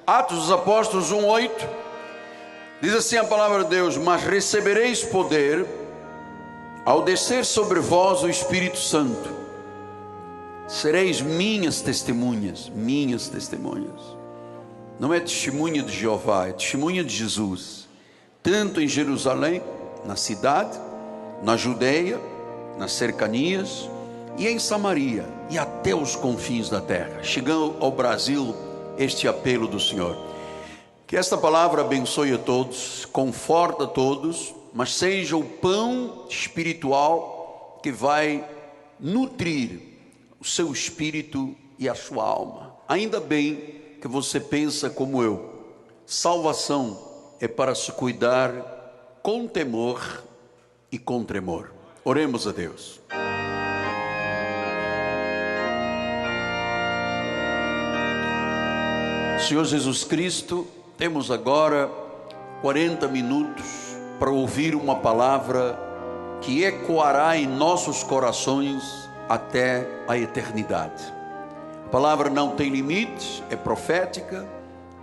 Atos dos Apóstolos 1:8, diz assim a palavra de Deus: mas recebereis poder ao descer sobre vós o Espírito Santo, sereis minhas testemunhas. Minhas testemunhas. Não é testemunha de Jeová, é testemunha de Jesus, tanto em Jerusalém, na cidade, na Judeia, nas cercanias, e em Samaria, e até os confins da terra. Chegando ao Brasil, este apelo do Senhor. Que esta palavra abençoe a todos, conforta a todos, mas seja o pão espiritual que vai nutrir o seu espírito e a sua alma. Ainda bem que você pensa como eu. Salvação é para se cuidar com temor e com tremor. Oremos a Deus. Senhor Jesus Cristo, temos agora 40 minutos para ouvir uma palavra que ecoará em nossos corações até a eternidade. A palavra não tem limites, é profética,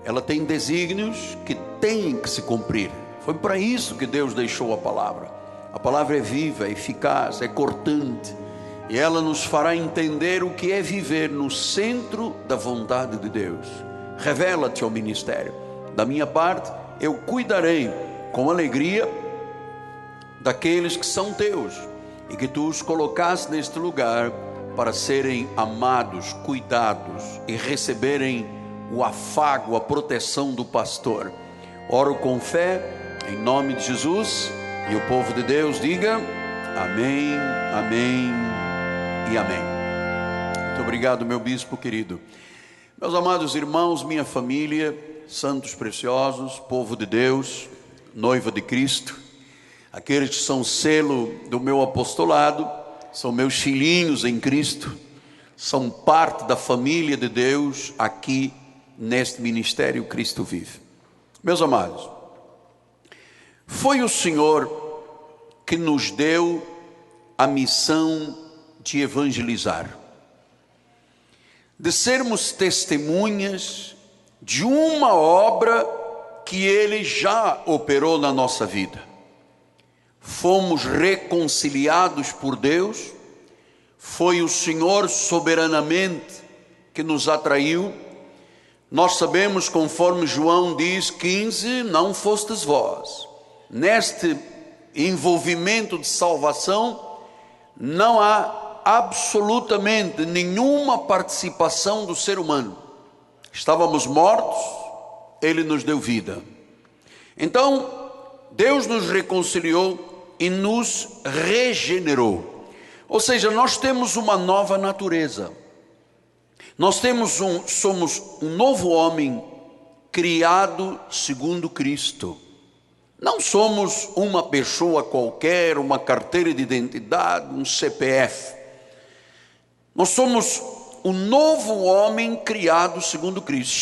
ela tem desígnios que têm que se cumprir. Foi para isso que Deus deixou a palavra. A palavra é viva, é eficaz, é cortante, e ela nos fará entender o que é viver no centro da vontade de Deus. Revela-te ao ministério. Da minha parte, eu cuidarei com alegria daqueles que são teus e que tu os colocaste neste lugar para serem amados, cuidados e receberem o afago, a proteção do pastor. Oro com fé, em nome de Jesus, e o povo de Deus diga amém, amém e amém. Muito obrigado, meu bispo querido. Meus amados irmãos, minha família, santos preciosos, povo de Deus, noiva de Cristo, aqueles que são selo do meu apostolado, são meus filhinhos em Cristo, são parte da família de Deus aqui neste ministério Cristo Vive. Meus amados, foi o Senhor que nos deu a missão de evangelizar, de sermos testemunhas de uma obra que Ele já operou na nossa vida. Fomos reconciliados por Deus, foi o Senhor soberanamente que nos atraiu. Nós sabemos, conforme João diz 15, não fostes vós. Neste envolvimento de salvação, não há absolutamente nenhuma participação do ser humano. Estávamos mortos, Ele nos deu vida. Então, Deus nos reconciliou e nos regenerou. Ou seja, nós temos uma nova natureza. Nós somos um novo homem criado segundo Cristo. Não somos uma pessoa qualquer, uma carteira de identidade, um CPF. Nós somos um novo homem criado segundo Cristo.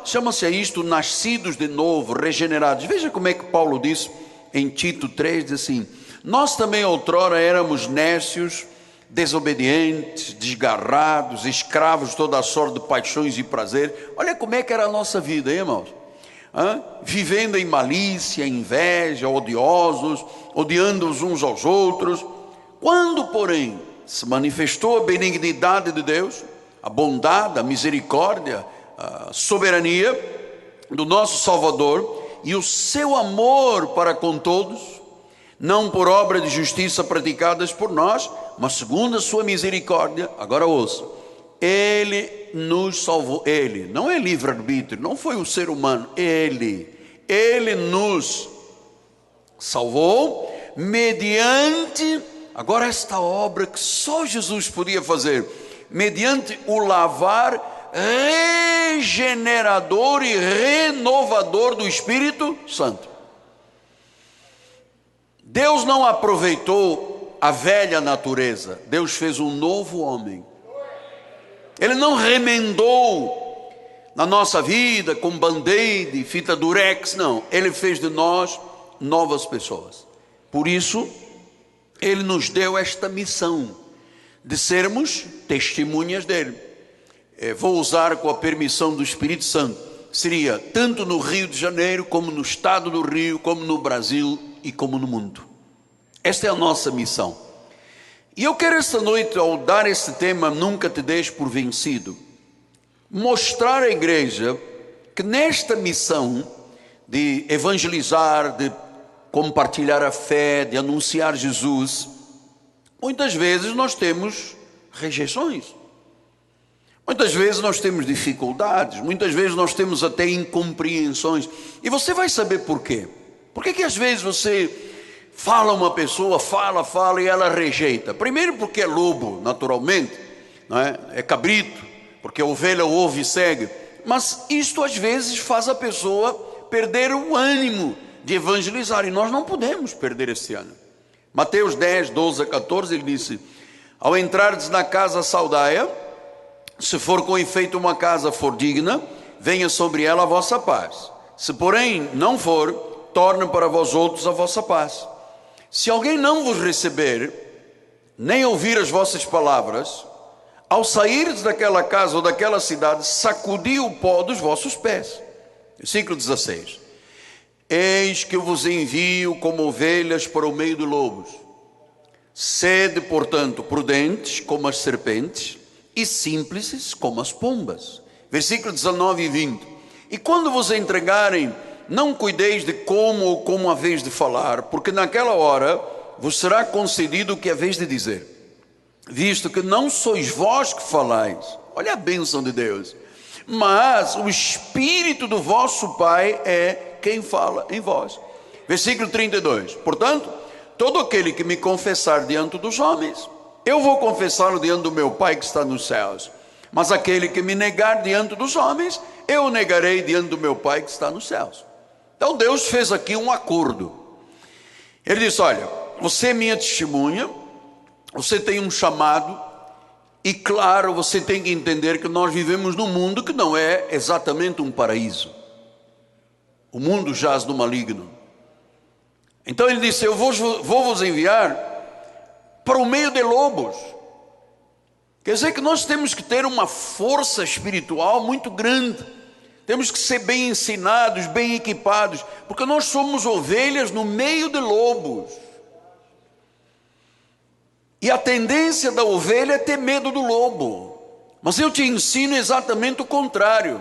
Chama-se a isto nascidos de novo, regenerados. Veja como é que Paulo diz em Tito 3, diz assim: nós também outrora éramos nécios, desobedientes, desgarrados, escravos de toda a sorte de paixões e prazer. Olha como é que era a nossa vida, hein, irmãos? Vivendo em malícia, inveja, odiosos, odiando uns aos outros. Quando, porém, se manifestou a benignidade de Deus, a bondade, a misericórdia, a soberania do nosso Salvador e o seu amor para com todos, não por obra de justiça praticadas por nós, mas segundo a sua misericórdia. Agora ouça, Ele nos salvou. Ele, não é livre-arbítrio, não foi o ser humano, Ele nos salvou mediante, agora esta obra que só Jesus podia fazer, mediante o lavar regenerador e renovador do Espírito Santo. Deus não aproveitou a velha natureza, Deus fez um novo homem. Ele não remendou na nossa vida com band-aid, fita durex, não. Ele fez de nós novas pessoas. Por isso, Ele nos deu esta missão de sermos testemunhas dEle. Vou usar, com a permissão do Espírito Santo, seria tanto no Rio de Janeiro, como no estado do Rio, como no Brasil e como no mundo. Esta é a nossa missão. E eu quero esta noite, ao dar este tema, nunca te deixes por vencido, mostrar à igreja que nesta missão de evangelizar, de compartilhar a fé, de anunciar Jesus, muitas vezes nós temos rejeições, muitas vezes nós temos dificuldades, muitas vezes nós temos até incompreensões. E você vai saber por quê. Por que às vezes você fala uma pessoa, fala e ela rejeita? Primeiro porque é lobo, naturalmente, não é? É cabrito, porque a ovelha ouve e segue. Mas isto às vezes faz a pessoa perder o ânimo de evangelizar, e nós não podemos perder esse ânimo. Mateus 10, 12 a 14, ele disse: ao entrardes na casa saudaia, se for com efeito uma casa for digna, venha sobre ela a vossa paz. Se porém não for, torne para vós outros a vossa paz. Se alguém não vos receber, nem ouvir as vossas palavras, ao sairdes daquela casa ou daquela cidade, sacudi o pó dos vossos pés. Versículo 16. Eis que eu vos envio como ovelhas para o meio de lobos. Sede, portanto, prudentes como as serpentes e simples como as pombas. Versículo 19 e 20. E quando vos entregarem, não cuideis de como ou como haveis de falar, porque naquela hora vos será concedido o que haveis de dizer, visto que não sois vós que falais. Olha a bênção de Deus. Mas o Espírito do vosso Pai é quem fala em vós. Versículo 32. Portanto, todo aquele que me confessar diante dos homens, eu vou confessá-lo diante do meu Pai que está nos céus. Mas aquele que me negar diante dos homens, eu o negarei diante do meu Pai que está nos céus. Então Deus fez aqui um acordo. Ele disse: olha, você é minha testemunha, você tem um chamado, e claro, você tem que entender que nós vivemos num mundo que não é exatamente um paraíso. O mundo jaz no maligno. Então ele disse: eu vou vos enviar para o meio de lobos. Quer dizer que nós temos que ter uma força espiritual muito grande. Temos que ser bem ensinados, bem equipados, porque nós somos ovelhas no meio de lobos. E a tendência da ovelha é ter medo do lobo. Mas eu te ensino exatamente o contrário.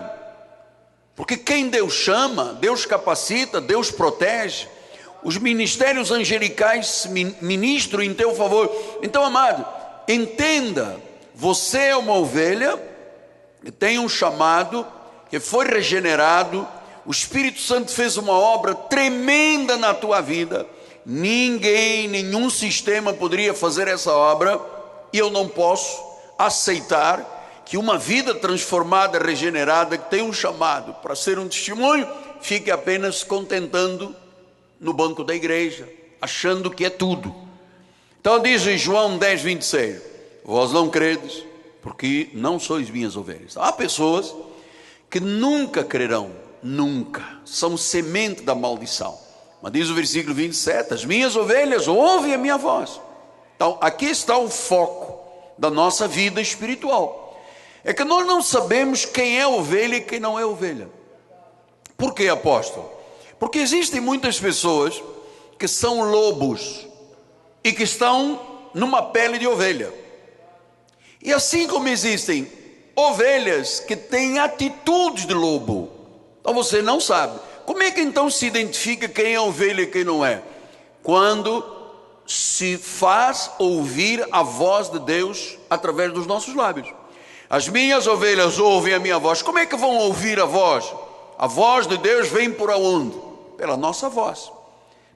Porque quem Deus chama, Deus capacita, Deus protege. Os ministérios angelicais ministram em teu favor. Então, amado, entenda, você é uma ovelha que tem um chamado, que foi regenerado. O Espírito Santo fez uma obra tremenda na tua vida. Ninguém, nenhum sistema poderia fazer essa obra, e eu não posso aceitar que uma vida transformada, regenerada, que tem um chamado para ser um testemunho, fique apenas se contentando no banco da igreja, achando que é tudo. Então diz em João 10, 26, vós não credes, porque não sois minhas ovelhas. Há pessoas que nunca crerão, nunca, são semente da maldição. Mas diz o versículo 27, as minhas ovelhas ouvem a minha voz. Então aqui está o foco da nossa vida espiritual. É que nós não sabemos quem é ovelha e quem não é ovelha. Por quê, apóstolo? Porque existem muitas pessoas que são lobos e que estão numa pele de ovelha. E assim como existem ovelhas que têm atitudes de lobo, então você não sabe. Como é que então se identifica quem é ovelha e quem não é? Quando se faz ouvir a voz de Deus através dos nossos lábios. As minhas ovelhas ouvem a minha voz. Como é que vão ouvir a voz? A voz de Deus vem por aonde? Pela nossa voz.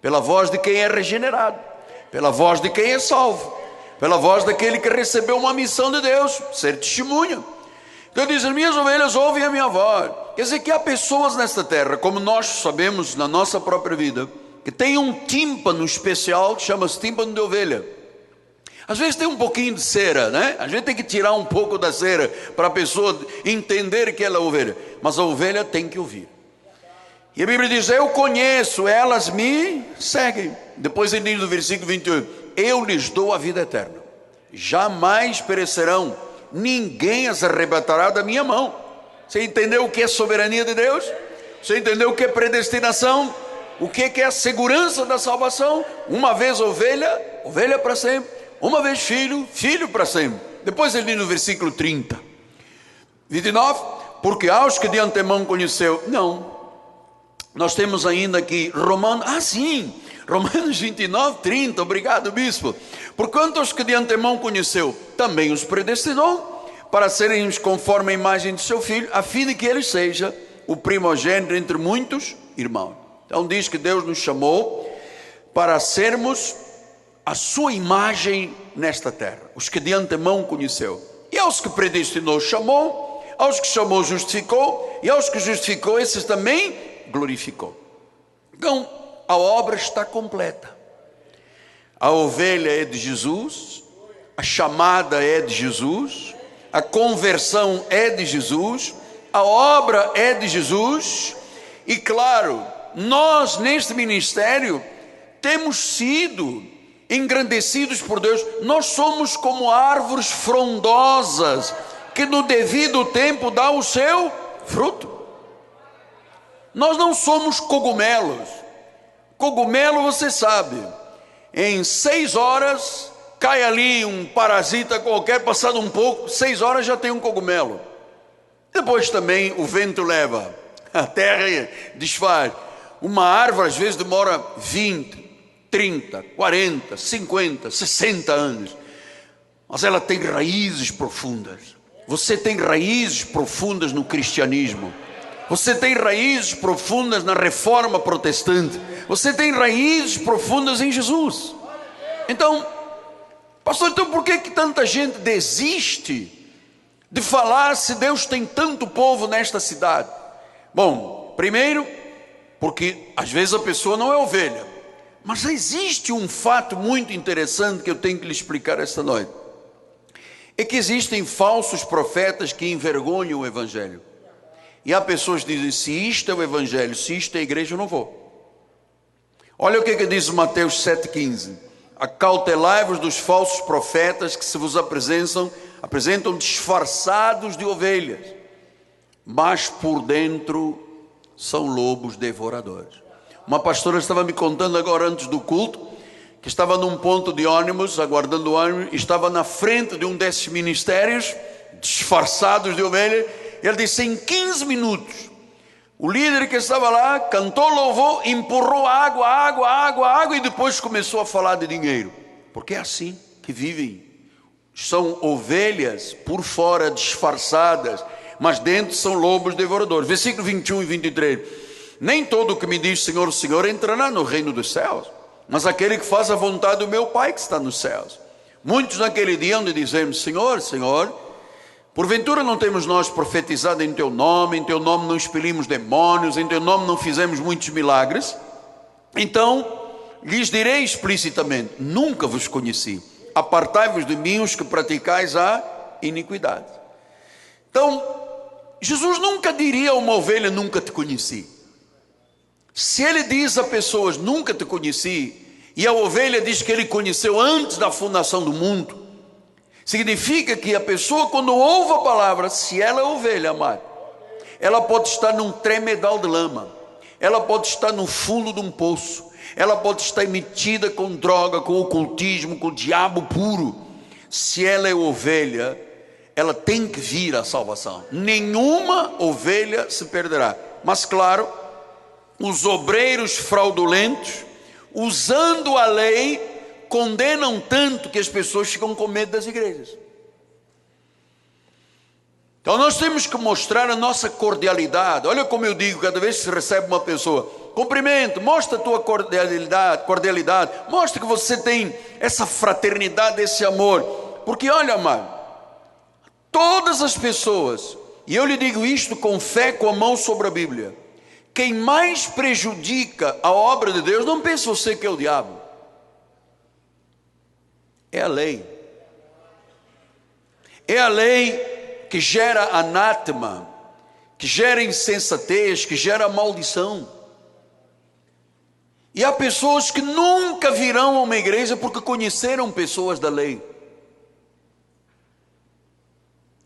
Pela voz de quem é regenerado. Pela voz de quem é salvo. Pela voz daquele que recebeu uma missão de Deus, ser testemunha. Então diz, as minhas ovelhas ouvem a minha voz. Quer dizer que há pessoas nesta terra, como nós sabemos na nossa própria vida, que tem um tímpano especial que chama-se tímpano de ovelha. Às vezes tem um pouquinho de cera, né? A gente tem que tirar um pouco da cera para a pessoa entender que ela é ovelha. Mas a ovelha tem que ouvir. E a Bíblia diz, eu conheço, elas me seguem. Depois ele diz no versículo 28, eu lhes dou a vida eterna. Jamais perecerão, ninguém as arrebatará da minha mão. Você entendeu o que é soberania de Deus? Você entendeu o que é predestinação? O que é a segurança da salvação? Uma vez ovelha, ovelha para sempre. Uma vez filho, filho para sempre. Depois ele diz no versículo 30, 29, porque aos que de antemão conheceu. Não, nós temos ainda aqui Romanos 29, 30, obrigado bispo. Porquanto aos que de antemão conheceu, também os predestinou, para serem conforme a imagem de seu filho, a fim de que ele seja o primogênito entre muitos irmãos. Então diz que Deus nos chamou para sermos a sua imagem nesta terra, os que de antemão conheceu. E aos que predestinou chamou, aos que chamou justificou, e aos que justificou esses também glorificou. Então a obra está completa. A ovelha é de Jesus, a chamada é de Jesus, a conversão é de Jesus, a obra é de Jesus. E claro, nós neste ministério temos sido engrandecidos por Deus. Nós somos como árvores frondosas que no devido tempo dá o seu fruto. Nós não somos cogumelos. Cogumelo, você sabe, em 6 horas cai ali um parasita qualquer, passado um pouco, 6 horas já tem um cogumelo. Depois também o vento leva, a terra desfaz. Uma árvore às vezes demora 20, 30, 40, 50, 60 anos, mas ela tem raízes profundas. Você tem raízes profundas no cristianismo. Você tem raízes profundas na reforma protestante. Você tem raízes profundas em Jesus. Então, pastor, então por que tanta gente desiste de falar se Deus tem tanto povo nesta cidade? Bom, primeiro, porque às vezes a pessoa não é ovelha. Mas existe um fato muito interessante que eu tenho que lhe explicar esta noite. É que existem falsos profetas que envergonham o evangelho. E há pessoas que dizem, se isto é o evangelho, se isto é a igreja, eu não vou. Olha o que diz Mateus 7,15. Acautelai-vos dos falsos profetas que se vos apresentam disfarçados de ovelhas, mas por dentro são lobos devoradores. Uma pastora estava me contando agora antes do culto, que estava num ponto de ônibus, aguardando o ônibus, estava na frente de um desses ministérios, disfarçados de ovelha. Ele disse, em 15 minutos, o líder que estava lá cantou louvor, empurrou água e depois começou a falar de dinheiro. Porque é assim que vivem. São ovelhas por fora disfarçadas, mas dentro são lobos devoradores. Versículo 21 e 23. Nem todo o que me diz Senhor, Senhor entrará no reino dos céus, mas aquele que faz a vontade do meu Pai que está nos céus. Muitos naquele dia onde dizemos, Senhor, Senhor, porventura não temos nós profetizado em teu nome não expelimos demônios, em teu nome não fizemos muitos milagres? Então lhes direi explicitamente, nunca vos conheci, apartai-vos de mim os que praticais a iniquidade. Então Jesus nunca diria a uma ovelha, nunca te conheci. Se ele diz a pessoas, nunca te conheci, e a ovelha diz que ele conheceu antes da fundação do mundo, significa que a pessoa, quando ouve a palavra, se ela é ovelha, amado, ela pode estar num tremedal de lama, ela pode estar no fundo de um poço, ela pode estar metida com droga, com ocultismo, com o diabo puro. Se ela é ovelha, ela tem que vir à salvação. Nenhuma ovelha se perderá. Mas claro, os obreiros fraudulentos, usando a lei, condenam tanto que as pessoas ficam com medo das igrejas. Então nós temos que mostrar a nossa cordialidade. Olha como eu digo, cada vez que se recebe uma pessoa, cumprimento, mostra a tua cordialidade, mostra que você tem essa fraternidade, esse amor. Porque olha, amado, todas as pessoas, e eu lhe digo isto com fé, com a mão sobre a Bíblia, quem mais prejudica a obra de Deus, não pense você que é o diabo, é a lei. É a lei que gera anátema, que gera insensatez, que gera maldição. E há pessoas que nunca virão a uma igreja porque conheceram pessoas da lei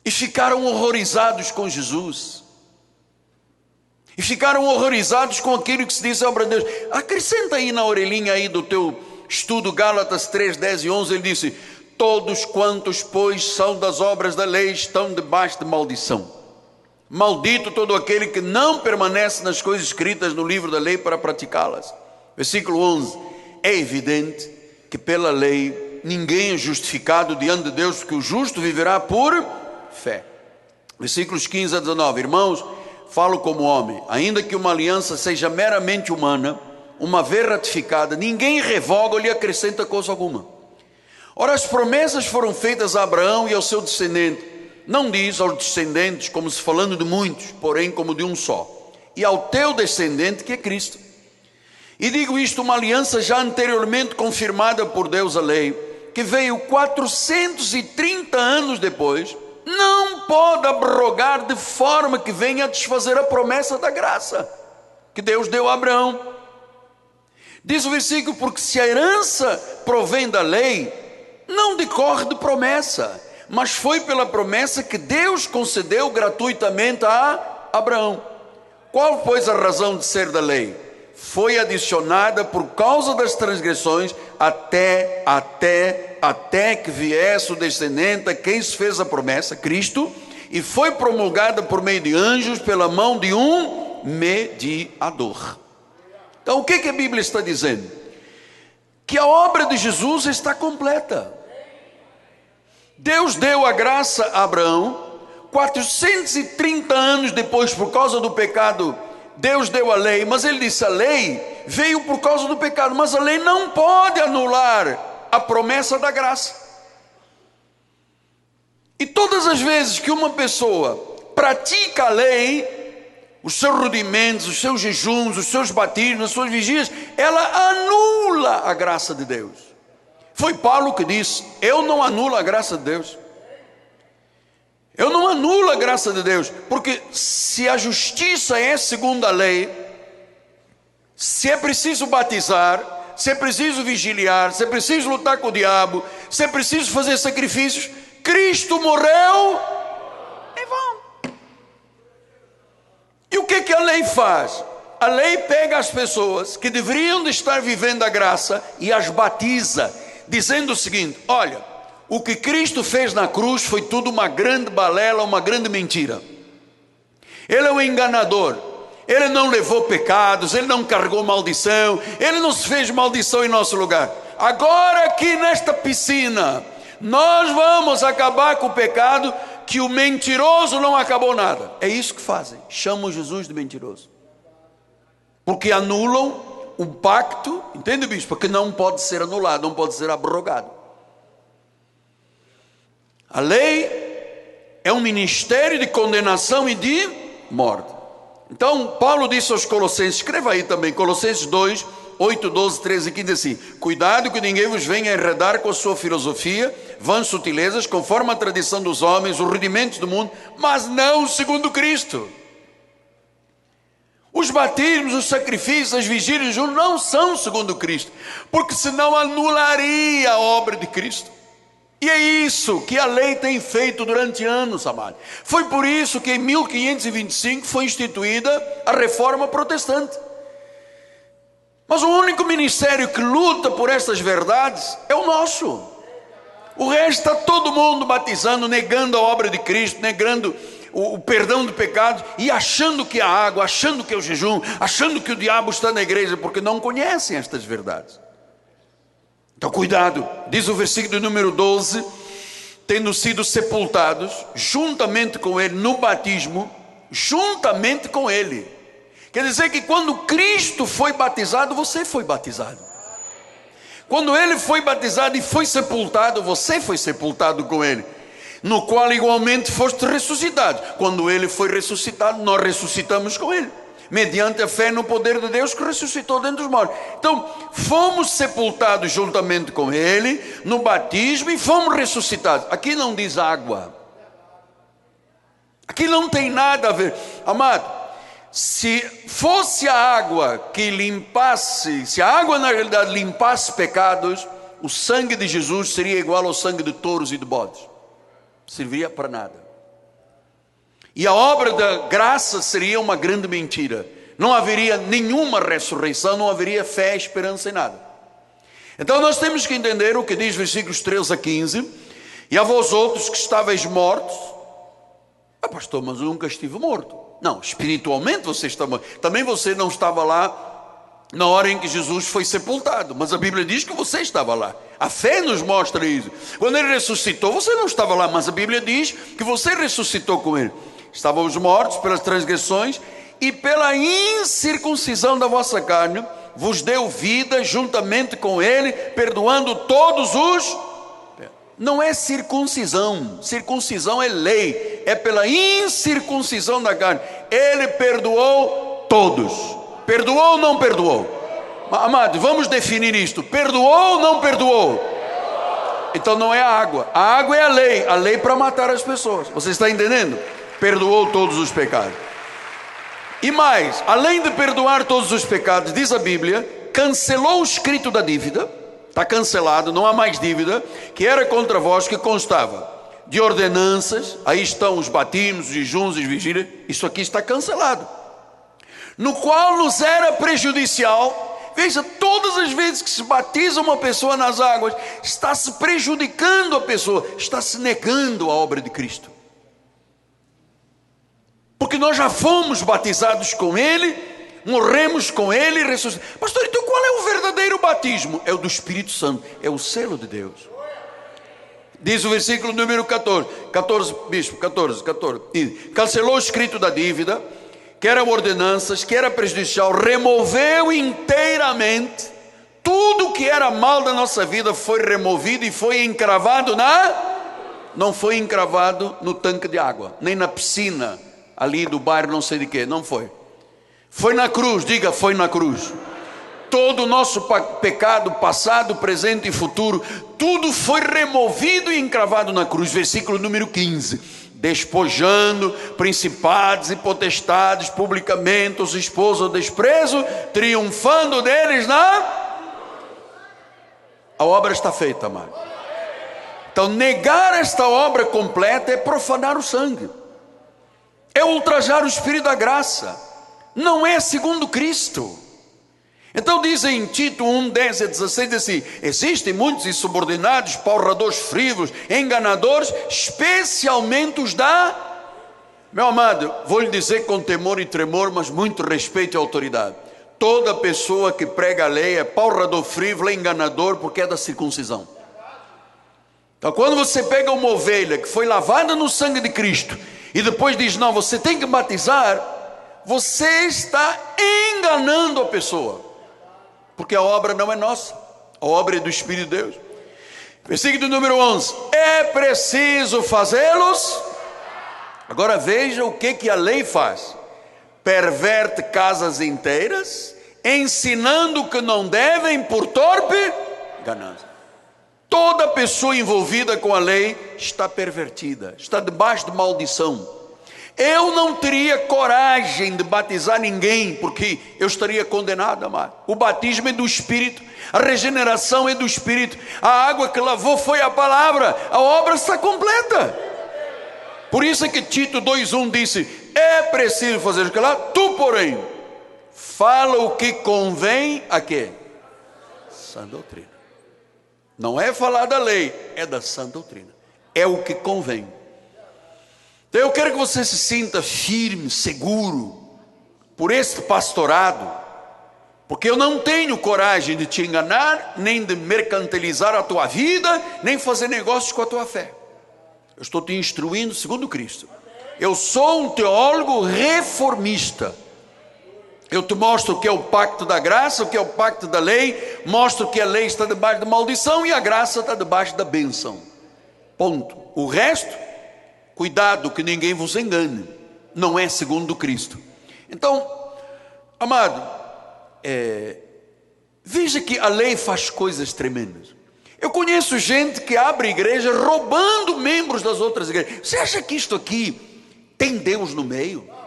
e ficaram horrorizados com Jesus. e ficaram horrorizados com aquilo que se diz a obra de Deus. Acrescenta aí na orelhinha aí do teu estudo Gálatas 3, 10 e 11, ele disse: todos quantos, pois, são das obras da lei estão debaixo de maldição. Maldito todo aquele que não permanece nas coisas escritas no livro da lei para praticá-las. Versículo 11, é evidente que pela lei ninguém é justificado diante de Deus, porque o justo viverá por fé. Versículos 15 a 19, irmãos, falo como homem, ainda que uma aliança seja meramente humana, uma vez ratificada, ninguém revoga ou lhe acrescenta coisa alguma. Ora, as promessas foram feitas a Abraão e ao seu descendente, não diz aos descendentes como se falando de muitos, porém como de um só, e ao teu descendente, que é Cristo. E digo isto, uma aliança já anteriormente confirmada por Deus, a lei, que veio 430 anos depois, não pode abrogar de forma que venha a desfazer a promessa da graça que Deus deu a Abraão. Diz o versículo: porque se a herança provém da lei, não decorre de promessa, mas foi pela promessa que Deus concedeu gratuitamente a Abraão. Qual, pois, a razão de ser da lei? Foi adicionada por causa das transgressões, até que viesse o descendente a quem se fez a promessa, Cristo, e foi promulgada por meio de anjos pela mão de um mediador. Então o que a Bíblia está dizendo? Que a obra de Jesus está completa. Deus deu a graça a Abraão, 430 anos depois, por causa do pecado, Deus deu a lei, mas ele disse: a lei veio por causa do pecado, mas a lei não pode anular a promessa da graça. E todas as vezes que uma pessoa pratica a lei, os seus rudimentos, os seus jejuns, os seus batismos, as suas vigílias, ela anula a graça de Deus. Foi Paulo que disse: eu não anulo a graça de Deus. Eu não anulo a graça de Deus, porque se a justiça é segundo a lei, se é preciso batizar, se é preciso vigiliar, se é preciso lutar com o diabo, se é preciso fazer sacrifícios, Cristo morreu em vão. E o que a lei faz? A lei pega as pessoas que deveriam de estar vivendo a graça e as batiza, dizendo o seguinte: olha, o que Cristo fez na cruz foi tudo uma grande balela, uma grande mentira. Ele é um enganador, ele não levou pecados, ele não carregou maldição, ele não se fez maldição em nosso lugar. Agora aqui nesta piscina, nós vamos acabar com o pecado, que o mentiroso não acabou nada. É isso que fazem, chamam Jesus de mentiroso, porque anulam um pacto, entende, bispo? Que não pode ser anulado, não pode ser abrogado. A lei é um ministério de condenação e de morte. Então Paulo disse aos Colossenses, escreva aí também, Colossenses 2, 8, 12, 13 e 15 assim: cuidado que ninguém vos venha enredar com a sua filosofia, vãs sutilezas, conforme a tradição dos homens, os rudimentos do mundo, mas não segundo Cristo. Os batismos, os sacrifícios, as vigílias não são segundo Cristo, porque senão anularia a obra de Cristo. E é isso que a lei tem feito durante anos, amado. Foi por isso que em 1525 foi instituída a Reforma Protestante. Mas o único ministério que luta por estas verdades é o nosso. O resto está todo mundo batizando, negando a obra de Cristo, negando o perdão de pecados, e achando que é a água, achando que é o jejum, achando que o diabo está na igreja, porque não conhecem estas verdades. Então cuidado, diz o versículo número 12: tendo sido sepultados juntamente com ele no batismo, juntamente com ele. Quer dizer que quando Cristo foi batizado, você foi batizado. Quando ele foi batizado e foi sepultado, você foi sepultado com ele, no qual igualmente foste ressuscitado. Quando ele foi ressuscitado, nós ressuscitamos com ele, mediante a fé no poder de Deus que ressuscitou dentre os mortos. Então fomos sepultados juntamente com ele no batismo e fomos ressuscitados. Aqui não diz água, aqui não tem nada a ver, amado. Se fosse a água que limpasse, se a água na realidade limpasse pecados, o sangue de Jesus seria igual ao sangue de touros e de bodes, serviria para nada. E a obra da graça seria uma grande mentira. Não haveria nenhuma ressurreição, não haveria fé, esperança em nada. Então nós temos que entender o que diz versículos 13 a 15. E a vós outros que estáveis mortos. Pastor, mas eu nunca estive morto. Não, espiritualmente você está morto. Também você não estava lá na hora em que Jesus foi sepultado, mas a Bíblia diz que você estava lá. A fé nos mostra isso. Quando ele ressuscitou, você não estava lá, mas a Bíblia diz que você ressuscitou com ele. Estávamos mortos pelas transgressões e pela incircuncisão da vossa carne vos deu vida juntamente com ele, perdoando todos os... Não é circuncisão, circuncisão é lei, é pela incircuncisão da carne. Ele perdoou todos. Perdoou ou não perdoou? Amado, vamos definir isto. Perdoou ou não perdoou? Então não é a água é a lei para matar as pessoas. Você está entendendo? Perdoou todos os pecados. E mais, além de perdoar todos os pecados, diz a Bíblia, cancelou o escrito da dívida. Está cancelado, não há mais dívida, que era contra vós, que constava de ordenanças. Aí estão os batismos, os jejuns e as vigílias. Isso aqui está cancelado, no qual nos era prejudicial. Veja, todas as vezes que se batiza uma pessoa nas águas, está se prejudicando a pessoa, está se negando a obra de Cristo, porque nós já fomos batizados com ele, morremos com ele e ressuscitamos. Pastor, então qual é o verdadeiro batismo? É o do Espírito Santo, é o selo de Deus. Diz o versículo número 14, bispo, 14. Cancelou o escrito da dívida, que eram ordenanças, que era prejudicial, removeu inteiramente tudo que era mal da nossa vida, foi removido e foi encravado não foi encravado no tanque de água, nem na piscina ali do bairro não sei de quê, não foi. Foi na cruz, diga, foi na cruz. Todo o nosso pecado, passado, presente e futuro, tudo foi removido e encravado na cruz. Versículo número 15. Despojando principados e potestades publicamente, os expôs ao desprezo, triunfando deles A obra está feita, amado. Então negar esta obra completa é profanar o sangue, é ultrajar o Espírito da graça. Não é segundo Cristo. Então diz em Tito 1, 10 a 16 assim: existem muitos insubordinados, palradores frívolos, enganadores, especialmente os Meu amado, vou lhe dizer com temor e tremor, mas muito respeito e autoridade: toda pessoa que prega a lei é palrador frívolo, é enganador, porque é da circuncisão. Então quando você pega uma ovelha que foi lavada no sangue de Cristo e depois diz, não, você tem que batizar, você está enganando a pessoa, porque a obra não é nossa, a obra é do Espírito de Deus. Versículo número 11: é preciso fazê-los. Agora veja o que a lei faz: perverte casas inteiras, ensinando que não devem por torpe ganância. Toda pessoa envolvida com a lei está pervertida, está debaixo de maldição. Eu não teria coragem de batizar ninguém, porque eu estaria condenado, amado. O batismo é do Espírito, a regeneração é do Espírito, a água que lavou foi a palavra, a obra está completa. Por isso é que Tito 2:1 disse: é preciso fazer o que lá, tu porém, fala o que convém a quê? Sã doutrina. Não é falar da lei, é da sã doutrina, é o que convém. Então eu quero que você se sinta firme, seguro, por este pastorado, porque eu não tenho coragem de te enganar, nem de mercantilizar a tua vida, nem fazer negócios com a tua fé. Eu estou te instruindo segundo Cristo. Eu sou um teólogo reformista. Eu te mostro o que é o pacto da graça, o que é o pacto da lei, mostro que a lei está debaixo da maldição e a graça está debaixo da bênção. Ponto. O resto, cuidado que ninguém vos engane, não é segundo Cristo. Então, amado, veja que a lei faz coisas tremendas. Eu conheço gente que abre igreja roubando membros das outras igrejas. Você acha que isto aqui tem Deus no meio?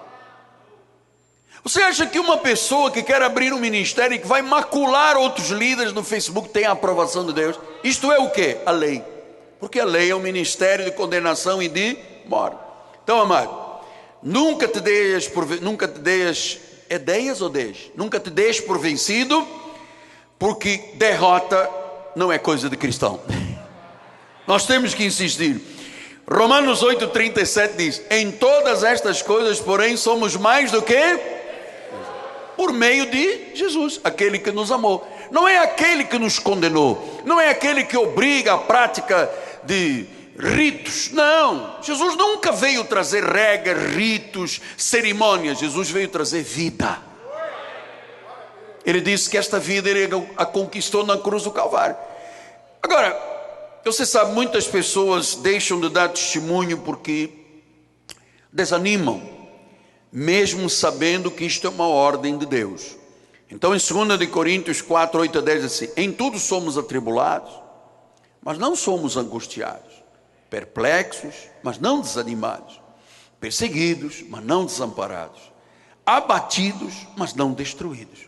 Você acha que uma pessoa que quer abrir um ministério e que vai macular outros líderes no Facebook tem a aprovação de Deus? Isto é o quê? A lei. Porque a lei é um ministério de condenação e de morte. Então, amado, Nunca te deixes é 10 ou 10? Nunca te deixes por vencido, porque derrota não é coisa de cristão. Nós temos que insistir. Romanos 8,37 diz: em todas estas coisas, porém, somos mais do que por meio de Jesus, aquele que nos amou. Não é aquele que nos condenou, não é aquele que obriga a prática de ritos. Não, Jesus nunca veio trazer regras, ritos, cerimônias. Jesus veio trazer vida. Ele disse que esta vida ele a conquistou na cruz do Calvário. Agora, você sabe, muitas pessoas deixam de dar testemunho porque desanimam, mesmo sabendo que isto é uma ordem de Deus. Então em 2 Coríntios 4, 8 a 10 assim: em tudo somos atribulados, mas não somos angustiados, perplexos, mas não desanimados, perseguidos, mas não desamparados, abatidos, mas não destruídos,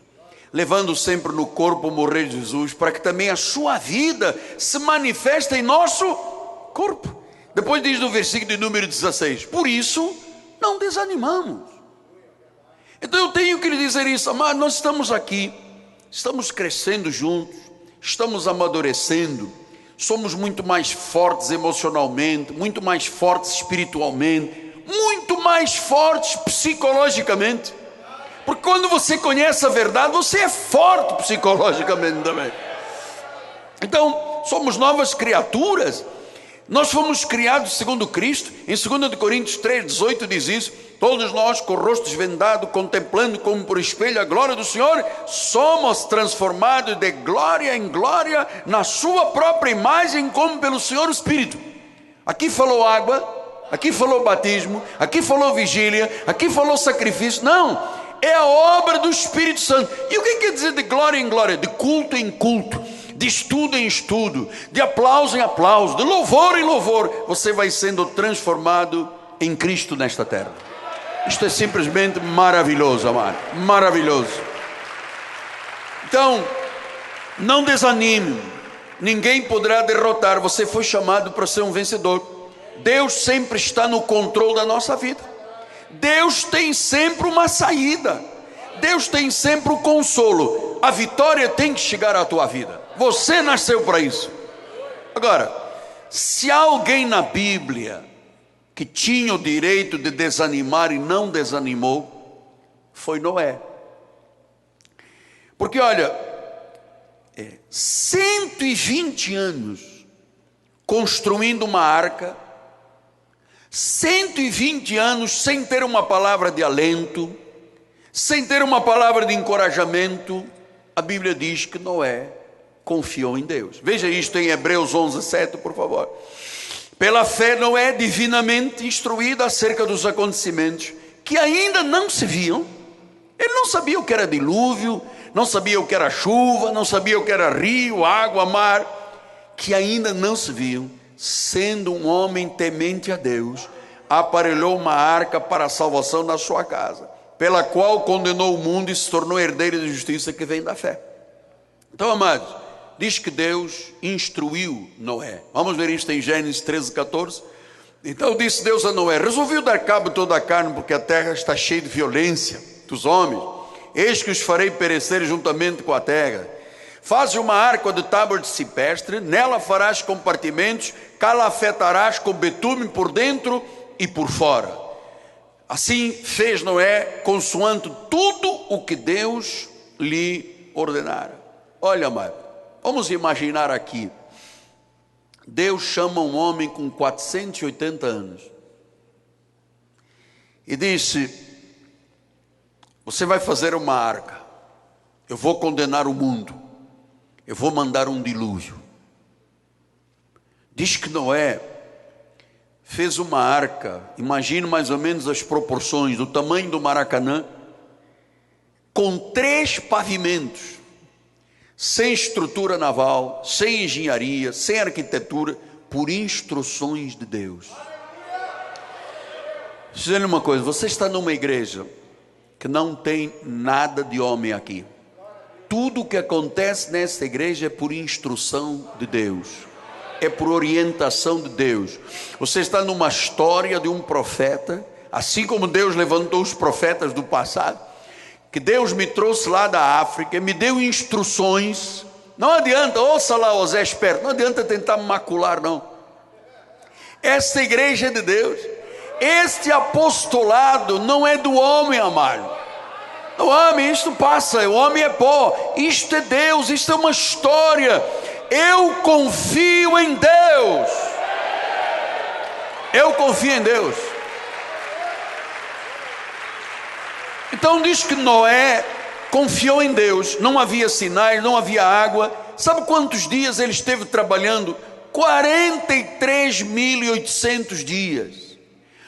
levando sempre no corpo o morrer de Jesus, para que também a sua vida se manifeste em nosso corpo. Depois diz no versículo de número 16: por isso não desanimamos. Então eu tenho que lhe dizer isso, amado. Nós estamos aqui, estamos crescendo juntos, estamos amadurecendo, somos muito mais fortes emocionalmente, muito mais fortes espiritualmente, muito mais fortes psicologicamente. Porque quando você conhece a verdade, você é forte psicologicamente também. Então, somos novas criaturas. Nós fomos criados segundo Cristo. Em 2 Coríntios 3, 18 diz isso: todos nós, com o rosto desvendado, contemplando como por espelho a glória do Senhor, somos transformados de glória em glória na sua própria imagem, como pelo Senhor o Espírito. Aqui falou água, aqui falou batismo, aqui falou vigília, aqui falou sacrifício. Não, é a obra do Espírito Santo. E o que quer dizer de glória em glória? De culto em culto, de estudo em estudo, de aplauso em aplauso, de louvor em louvor. Você vai sendo transformado em Cristo nesta terra. Isto é simplesmente maravilhoso, amado, maravilhoso. Então, não desanime, ninguém poderá derrotar. Você foi chamado para ser um vencedor. Deus sempre está no controle da nossa vida. Deus tem sempre uma saída, Deus tem sempre o consolo. A vitória tem que chegar à tua vida. Você nasceu para isso. Agora, se há alguém na Bíblia que tinha o direito de desanimar e não desanimou, foi Noé. Porque olha, 120 anos construindo uma arca, 120 anos sem ter uma palavra de alento, sem ter uma palavra de encorajamento. A Bíblia diz que Noé confiou em Deus. Veja isto em Hebreus 11, 7, por favor. Pela fé Noé, divinamente instruído acerca dos acontecimentos que ainda não se viam. Ele não sabia o que era dilúvio, não sabia o que era chuva, não sabia o que era rio, água, mar, que ainda não se viam. Sendo um homem temente a Deus, aparelhou uma arca para a salvação da sua casa, pela qual condenou o mundo e se tornou herdeiro da justiça que vem da fé. Então, amados, diz que Deus instruiu Noé. Vamos ver isto em Gênesis 13, 14. Então disse Deus a Noé: resolveu dar cabo de toda a carne, porque a terra está cheia de violência dos homens. Eis que os farei perecer juntamente com a terra. Faze uma arca de tábua de cipestre, nela farás compartimentos, calafetarás com betume por dentro e por fora. Assim fez Noé, consoante tudo o que Deus lhe ordenara. Olha, amado, vamos imaginar aqui, Deus chama um homem com 480 anos e disse: você vai fazer uma arca, eu vou condenar o mundo, eu vou mandar um dilúvio. Diz que Noé fez uma arca, imagine mais ou menos as proporções, do tamanho do Maracanã, com 3 pavimentos, sem estrutura naval, sem engenharia, sem arquitetura, por instruções de Deus. Deixa eu dizer uma coisa, você está numa igreja que não tem nada de homem aqui. Tudo o que acontece nessa igreja é por instrução de Deus, é por orientação de Deus. Você está numa história de um profeta, assim como Deus levantou os profetas do passado, que Deus me trouxe lá da África, me deu instruções. Não adianta, ouça lá o Zé Esperto, não adianta tentar me macular, não. Esta igreja é de Deus. Este apostolado não é do homem, amado. O homem, isto passa, o homem é pó. Isto é Deus, isto é uma história. Eu confio em Deus. Eu confio em Deus. Então diz que Noé confiou em Deus. Não havia sinais, não havia água. Sabe quantos dias ele esteve trabalhando? 43.800 dias.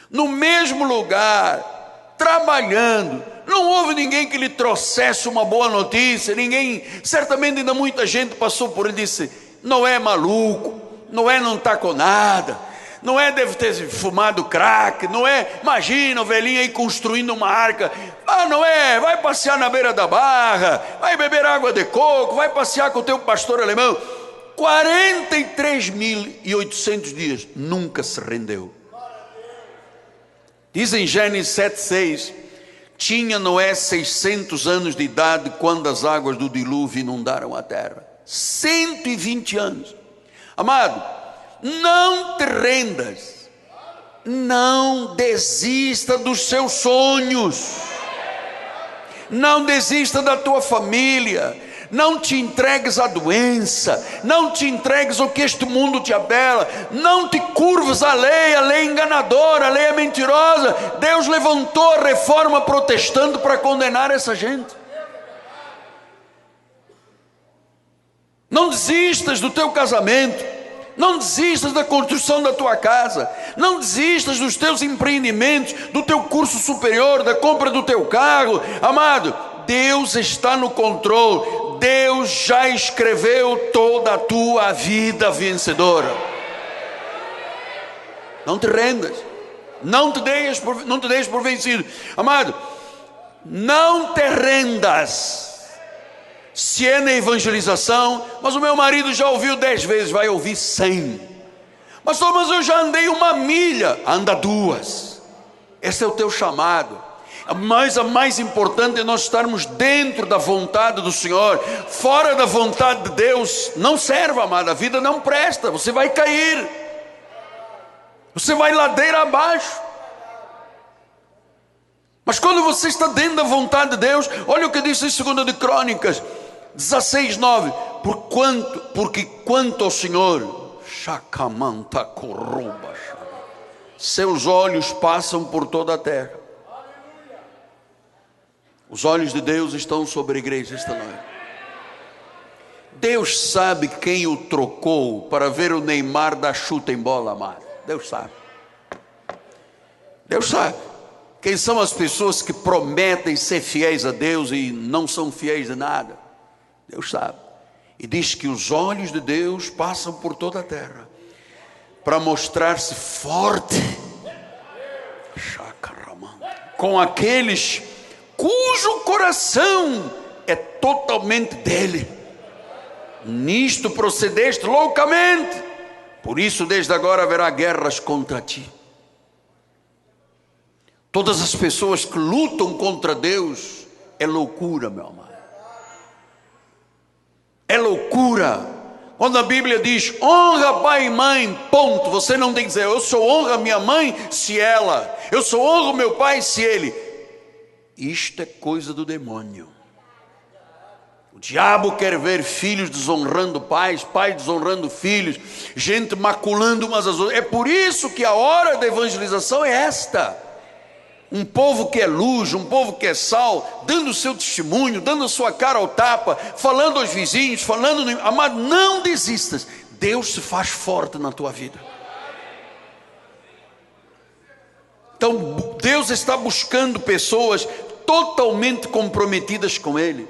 No mesmo lugar, trabalhando. Não houve ninguém que lhe trouxesse uma boa notícia. Ninguém, certamente ainda muita gente passou por ele e disse: Noé é maluco, Noé não está com nada, Noé deve ter fumado crack, Noé, imagina o velhinho aí construindo uma arca. Ah, Noé, vai passear na beira da barra, vai beber água de coco, vai passear com o teu pastor alemão. 43.800 dias, nunca se rendeu. Diz em Gênesis 7,6, tinha Noé 600 anos de idade quando as águas do dilúvio inundaram a terra. 120 anos. Amado, não te rendas, não desista dos seus sonhos, não desista da tua família, não te entregues à doença, não te entregues ao que este mundo te abela, não te curves à lei é enganadora, a lei é mentirosa. Deus levantou a reforma protestante para condenar essa gente. Não desistas do teu casamento, não desistas da construção da tua casa, não desistas dos teus empreendimentos, do teu curso superior, da compra do teu carro. Amado, Deus está no controle. Deus já escreveu toda a tua vida vencedora. Não te rendas, não te deixes por vencido. Amado, não te rendas. Se é na evangelização, mas o meu marido já ouviu 10 vezes, vai ouvir 100. Mas eu já andei 1 milha, anda 2. Esse é o teu chamado. Mas a mais importante é nós estarmos dentro da vontade do Senhor. Fora da vontade de Deus não serve, amado. A vida não presta, você vai cair, você vai ladeira abaixo. Mas quando você está dentro da vontade de Deus, olha o que diz em 2 de Crônicas 16:9, porque quanto ao Senhor, seus olhos passam por toda a terra. Os olhos de Deus estão sobre a igreja esta noite. Deus sabe quem o trocou para ver o Neymar dar chute em bola, amado. Deus sabe. Deus sabe quem são as pessoas que prometem ser fiéis a Deus e não são fiéis de nada. Deus sabe. E diz que os olhos de Deus passam por toda a terra para mostrar-se forte com aqueles cujo coração é totalmente dele. Nisto procedeste loucamente, por isso desde agora haverá guerras contra ti. Todas as pessoas que lutam contra Deus é loucura, meu amado. É loucura. Quando a Bíblia diz honra pai e mãe, ponto. Você não tem que dizer eu só honro a minha mãe se ela, eu só honro meu pai se ele. Isto é coisa do demônio. O diabo quer ver filhos desonrando pais, pais desonrando filhos, gente maculando umas às outras. É por isso que a hora da evangelização é esta. Um povo que é luz, um povo que é sal, dando o seu testemunho, dando a sua cara ao tapa, falando aos vizinhos, falando. Amado, não desistas. Deus se faz forte na tua vida. Então Deus está buscando pessoas totalmente comprometidas com Ele.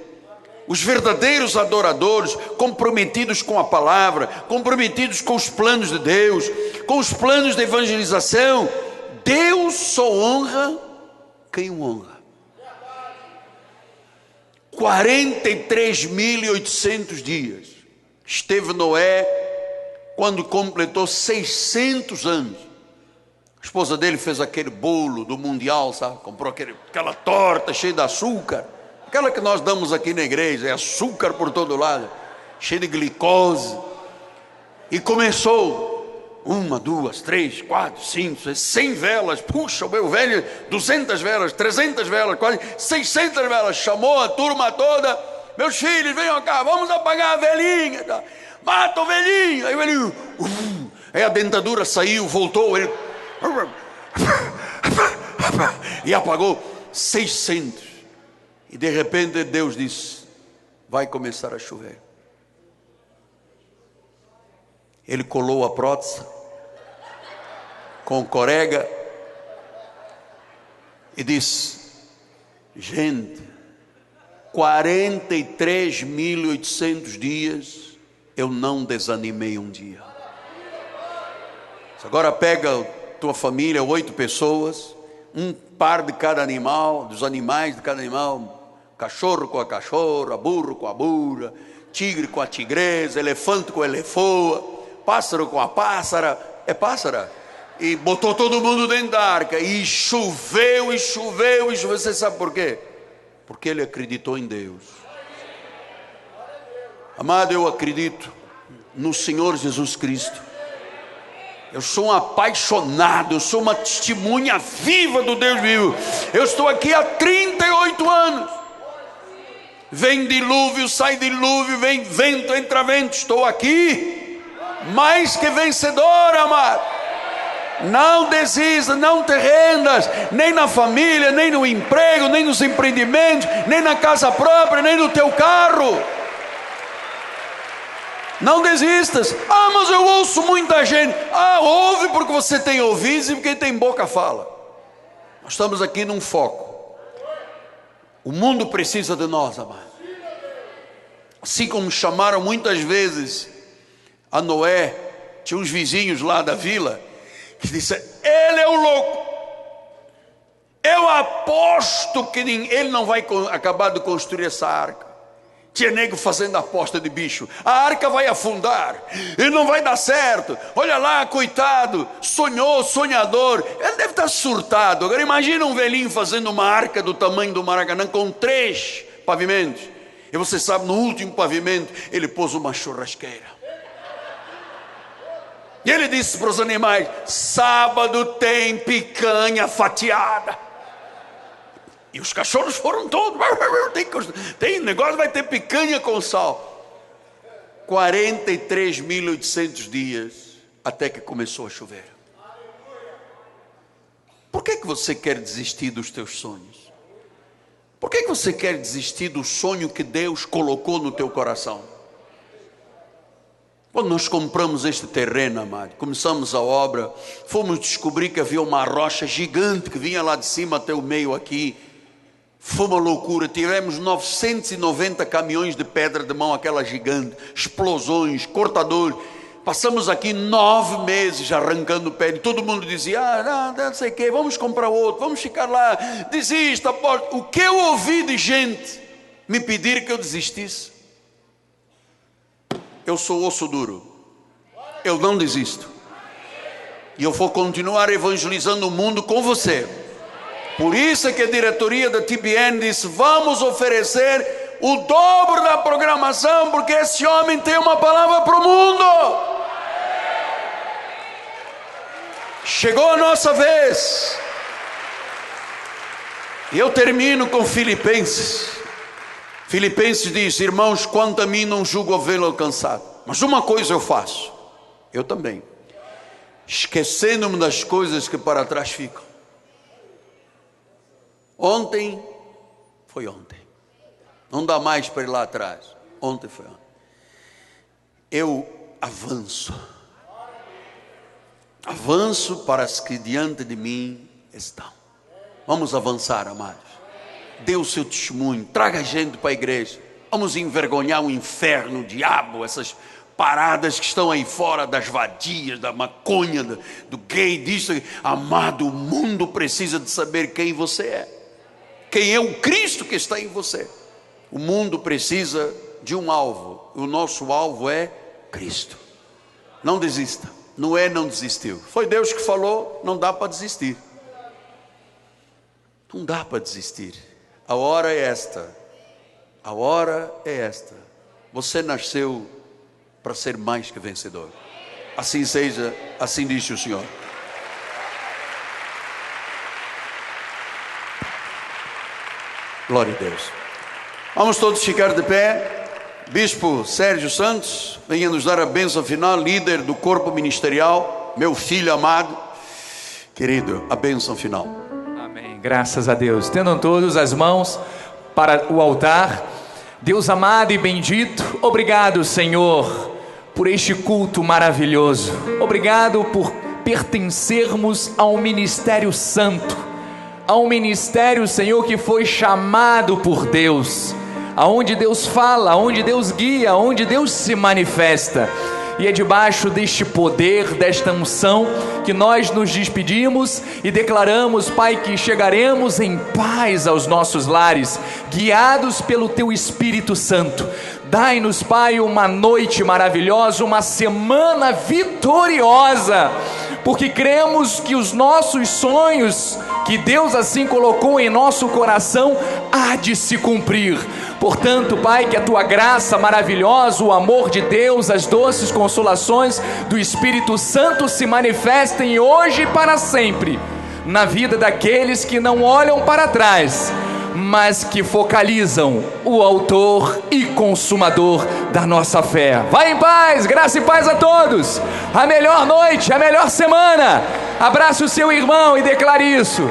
Os verdadeiros adoradores, comprometidos com a palavra, comprometidos com os planos de Deus, com os planos de evangelização. Deus só honra quem o honra. 43.800 dias esteve Noé quando completou 600 anos. A esposa dele fez aquele bolo do mundial, sabe? Comprou aquela torta cheia de açúcar, aquela que nós damos aqui na igreja, é açúcar por todo lado, cheio de glicose. E começou 1, 2, 3, 4, 5, 6, 100 velas. Puxa, o meu velho, 200 velas, 300 velas, quase 600 velas. Chamou a turma toda: meus filhos, venham cá, vamos apagar a velhinha. Mata o velhinho. Aí o velhinho, aí a dentadura saiu, voltou, ele e apagou 600. E de repente Deus disse: vai começar a chover. Ele colou a prótese com corega e disse: gente, 43.800 dias eu não desanimei um dia. Agora pega tua família, 8 pessoas, um par de cada animal, dos animais de cada animal, cachorro com a cachorra, burro com a burra, tigre com a tigresa, elefante com a elefoa, pássaro com a pássara, é pássara, e botou todo mundo dentro da arca, e choveu, e choveu, e choveu. Você sabe por quê? Porque ele acreditou em Deus. Amado, eu acredito no Senhor Jesus Cristo. Eu sou um apaixonado, eu sou uma testemunha viva do Deus vivo. Eu estou aqui há 38 anos. Vem dilúvio, sai dilúvio, vem vento, entra vento. Estou aqui mais que vencedor, amado. Não desista, não te rendas, nem na família, nem no emprego, nem nos empreendimentos, nem na casa própria, nem no teu carro. Não desistas. Ah, mas eu ouço muita gente. Ah, ouve porque você tem ouvidos e porque tem boca fala. Nós estamos aqui num foco. O mundo precisa de nós, amado. Assim como chamaram muitas vezes a Noé, tinha uns vizinhos lá da vila que disseram: ele é o louco. Eu aposto que ele não vai acabar de construir essa arca. Tinha nego fazendo aposta de bicho: a arca vai afundar, e não vai dar certo. Olha lá, coitado, sonhou, sonhador. Ele deve estar surtado. Agora imagina um velhinho fazendo uma arca do tamanho do Maracanã com 3 pavimentos. E você sabe, no último pavimento ele pôs uma churrasqueira. E ele disse para os animais: sábado tem picanha fatiada. E os cachorros foram todos. Tem negócio, vai ter picanha com sal. 43.800 dias até que começou a chover. Por que você quer desistir dos teus sonhos? Por que você quer desistir do sonho que Deus colocou no teu coração? Quando nós compramos este terreno, amado, começamos a obra, fomos descobrir que havia uma rocha gigante que vinha lá de cima até o meio aqui. Foi uma loucura. Tivemos 990 caminhões de pedra de mão, aquela gigante, explosões, cortadores. Passamos aqui 9 meses arrancando pé. Todo mundo dizia: não sei o que, vamos comprar outro, vamos ficar lá, desista. O que eu ouvi de gente me pedir que eu desistisse? Eu sou osso duro, eu não desisto, e eu vou continuar evangelizando o mundo com você. Por isso é que a diretoria da TBN disse: vamos oferecer o dobro da programação, porque esse homem tem uma palavra para o mundo. Chegou a nossa vez. E eu termino com Filipenses. Filipenses diz: irmãos, quanto a mim não julgo havê-lo alcançado, mas uma coisa eu faço, eu também, esquecendo-me das coisas que para trás ficam. Ontem foi ontem, não dá mais para ir lá atrás. Ontem foi ontem. Eu avanço para as que diante de mim estão. Vamos avançar, amados. Dê o seu testemunho, traga gente para a igreja. Vamos envergonhar o inferno, o diabo, essas paradas que estão aí fora, das vadias, da maconha, do gay, disso. Amado, o mundo precisa de saber quem você é, quem é o Cristo que está em você. O mundo precisa de um alvo, o nosso alvo é Cristo. Não desista, Noé não desistiu. Foi Deus que falou, não dá para desistir. Não dá para desistir. A hora é esta. A hora é esta. Você nasceu para ser mais que vencedor. Assim seja, assim diz o Senhor. Glória a Deus. Vamos todos ficar de pé. Bispo Sérgio Santos, venha nos dar a bênção final, líder do corpo ministerial, meu filho amado, querido, a bênção final. Amém, graças a Deus. Tendam todos as mãos para o altar. Deus amado e bendito, obrigado, Senhor, por este culto maravilhoso. Obrigado por pertencermos ao ministério santo, ao ministério, Senhor, que foi chamado por Deus, aonde Deus fala, aonde Deus guia, aonde Deus se manifesta. E é debaixo deste poder, desta unção, que nós nos despedimos e declaramos, Pai, que chegaremos em paz aos nossos lares, guiados pelo Teu Espírito Santo. Dai-nos, Pai, uma noite maravilhosa, uma semana vitoriosa, porque cremos que os nossos sonhos, que Deus assim colocou em nosso coração, há de se cumprir. Portanto, Pai, que a Tua graça maravilhosa, o amor de Deus, as doces consolações do Espírito Santo se manifestem hoje e para sempre na vida daqueles que não olham para trás, mas que focalizam o autor e consumador da nossa fé. Vai em paz, graça e paz a todos. A melhor noite, a melhor semana. Abrace o seu irmão e declare isso.